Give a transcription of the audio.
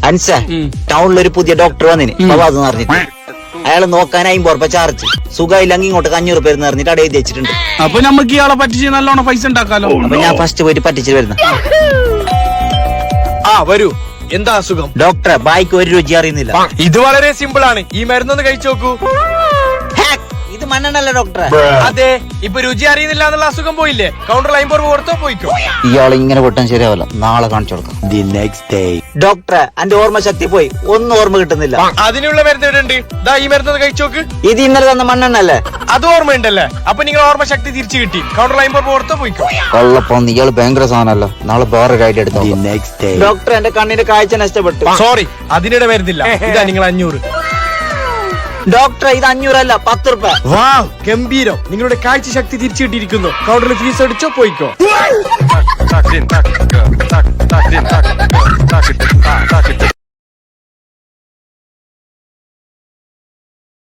അൻസ ടൗണിലൊരു പുതിയ ഡോക്ടർ വന്നിന് അത് പറഞ്ഞിട്ട് അയാള് നോക്കാൻ 50 രൂപ ചാർജ്. സുഖമില്ലെങ്കിൽ ഇങ്ങോട്ട് 500 രൂപ പറഞ്ഞിട്ട് അവിടെ എഴുതി വെച്ചിട്ടുണ്ട്. അപ്പൊ നമുക്ക് ഇയാളെ പറ്റിച്ച് നല്ലോണം പൈസ ഉണ്ടാക്കാലോ. അപ്പൊ ഞാൻ ഫസ്റ്റ് പോയിട്ട് പറ്റിച്ചിട്ട് വരുന്ന. വരൂ. എന്താ അസുഖം? ഡോക്ടറെ ബായിക്ക് ഒരു രുചി അറിയുന്നില്ല. ഇത് വളരെ സിമ്പിൾ ആണ്. ഈ മരുന്നൊന്ന് കഴിച്ചു നോക്കൂ. ഇത് മണ്ണെണ്ണല്ല ഡോക്ടറെ. അതെ, ഇപ്പൊ രുചി അറിയുന്നില്ല എന്നുള്ള അസുഖം പോയില്ലേ? കൗണ്ടറിൽ 50 രൂപ കൊടുത്തോ പോയിക്കോ. ഇയാളെ ഇങ്ങനെ പൊട്ടാൻ ശരിയാവില്ല. നാളെ കാണിച്ചു കൊടുക്കാം. ഡോക്ടറെ എന്റെ ഓർമ്മ ശക്തി പോയി, ഒന്നും ഓർമ്മ കിട്ടുന്നില്ല. അതിനുള്ള മരുന്ന് ഇവിടെ ഉണ്ട്. ദാ ഈ മരുന്ന് കഴിച്ചു നോക്ക്. ഇത് ഇന്നലെ തന്ന മണ്ണെണ്ണല്ലേ? അത് ഓർമ്മയുണ്ടല്ലേ? അപ്പൊ നിങ്ങൾ ഓർമ്മ ശക്തി തിരിച്ചു കിട്ടി. കൗണ്ടറിൽ 50 രൂപ കൊടുത്തോ പോയിക്കോ. കൊള്ളപ്പോന്ന് ഇയാള് ഭയങ്കര സാധനല്ലോ. നാളെ വേറെ ഗൈഡ് എടുത്തു. ഡോക്ടർ എന്റെ കണ്ണിന്റെ കാഴ്ച നഷ്ടപ്പെട്ടു. സോറി, അതിനിടെ മരുന്നില്ല. ഇതാ നിങ്ങൾ 500. ഡോക്ടറെ ഇത് 500 അല്ല 10 രൂപ. വാവ്, ഗംഭീരം. നിങ്ങളുടെ കാഴ്ച ശക്തി തിരിച്ചു കിട്ടിയിരിക്കുന്നു. കൗണ്ടറിൽ ഫീസ് അടിച്ചോ പോയിക്കോ.